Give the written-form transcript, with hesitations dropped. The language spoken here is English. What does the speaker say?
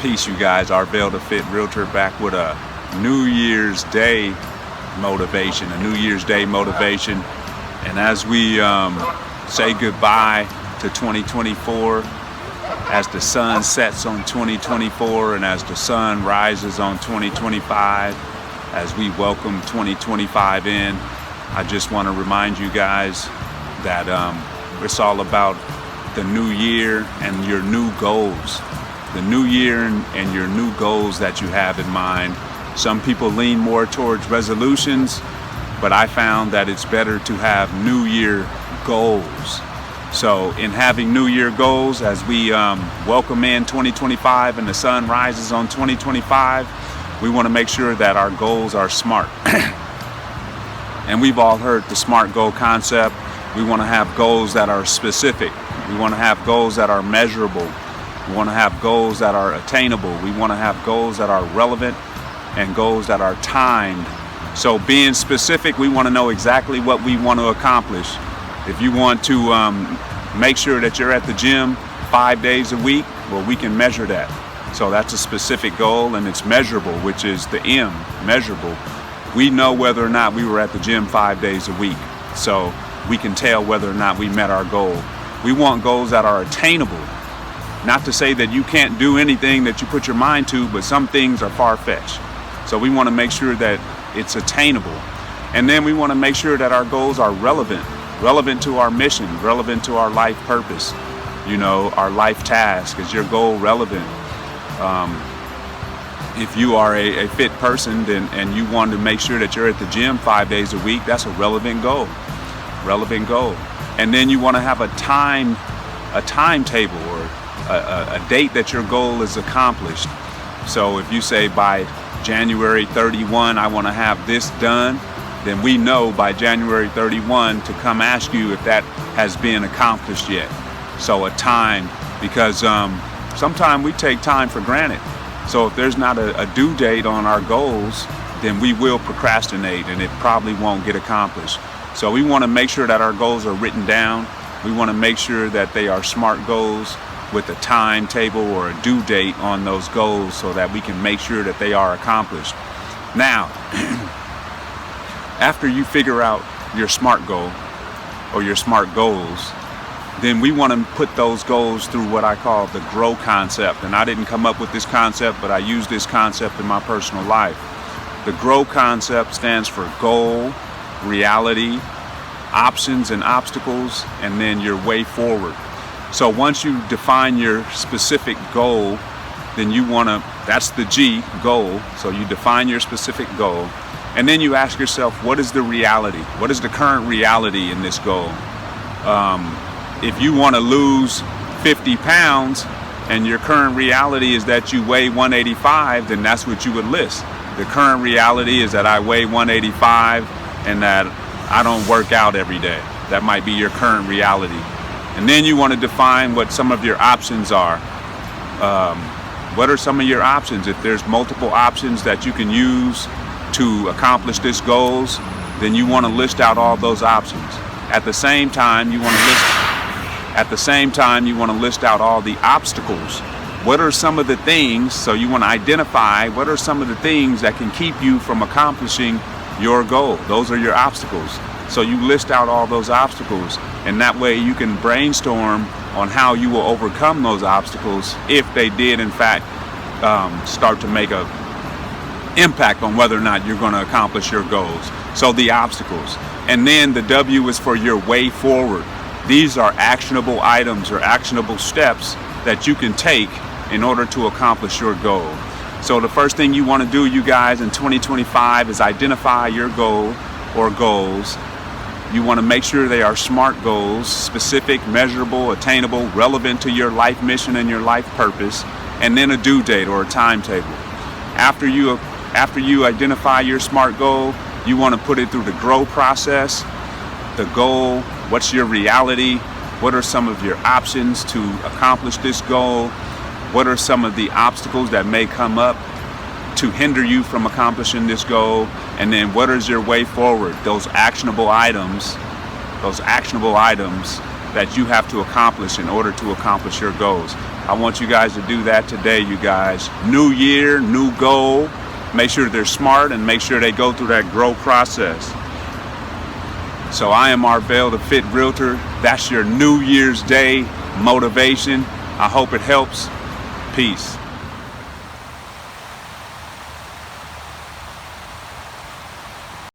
Peace, you guys. Arvell, the Fit Realtor, back with a New Year's Day motivation. And as we say goodbye to 2024, as the sun sets on 2024 and as the sun rises on 2025, as we welcome 2025 in, I just want to remind you guys that it's all about the new year and your new goals. The new year and your new goals that you have in mind. Some people lean more towards resolutions, but I found that it's better to have new year goals. So in having new year goals, as we welcome in 2025 and the sun rises on 2025, we want to make sure that our goals are smart. And we've all heard the SMART goal concept. We want to have goals that are specific. We want to have goals that are measurable. We want to have goals that are attainable. We want to have goals that are relevant and goals that are timed. So being specific, we want to know exactly what we want to accomplish. If you want to make sure that you're at the gym 5 days a week, well, we can measure that. So that's a specific goal, and it's measurable, which is the M, measurable. We know whether or not we were at the gym 5 days a week. So we can tell whether or not we met our goal. We want goals that are attainable. Not to say that you can't do anything that you put your mind to, but some things are far-fetched. So we want to make sure that it's attainable. And then we want to make sure that our goals are relevant to our mission, relevant to our life purpose, our life task. Is your goal relevant? If you are a fit person and you want to make sure that you're at the gym 5 days a week, that's a relevant goal. And then you want to have a timetable or a date that your goal is accomplished. So if you say by January 31, I want to have this done, then we know by January 31 to come ask you if that has been accomplished yet. So a time, because sometimes we take time for granted. So if there's not a due date on our goals, then we will procrastinate and it probably won't get accomplished. So we want to make sure that our goals are written down. We want to make sure that they are SMART goals with a timetable or a due date on those goals so that we can make sure that they are accomplished. Now, after you figure out your SMART goal or your SMART goals, then we want to put those goals through what I call the GROW concept. And I didn't come up with this concept, but I use this concept in my personal life. The GROW concept stands for goal, reality, options and obstacles, and then your way forward. So once you define your specific goal, then that's the G, goal. So you define your specific goal, and then you ask yourself, what is the reality? What is the current reality in this goal? If you want to lose 50 pounds and your current reality is that you weigh 185, then that's what you would list. The current reality is that I weigh 185 and that I don't work out every day. That might be your current reality. And then you want to define what some of your options are. What are some of your options? If there's multiple options that you can use to accomplish this goals, then you want to list out all those options. At the same time, you want to list out all the obstacles. What are some of the things? So you want to identify what are some of the things that can keep you from accomplishing your goal. Those are your obstacles. So you list out all those obstacles, and that way you can brainstorm on how you will overcome those obstacles if they did in fact start to make an impact on whether or not you're going to accomplish your goals. So the obstacles. And then the W is for your way forward. These are actionable items or actionable steps that you can take in order to accomplish your goal. So the first thing you want to do, you guys, in 2025 is identify your goal or goals. You want to make sure they are SMART goals, specific, measurable, attainable, relevant to your life mission and your life purpose, and then a due date or a timetable. After you identify your SMART goal, you want to put it through the GROW process. The goal, what's your reality? What are some of your options to accomplish this goal? What are some of the obstacles that may come up to hinder you from accomplishing this goal? And then what is your way forward? Those actionable items that you have to accomplish in order to accomplish your goals. I want you guys to do that today, you guys. New year, new goal. Make sure they're smart and make sure they go through that growth process. So I am Marvell, the Fit Realtor. That's your New Year's Day motivation. I hope it helps. Peace.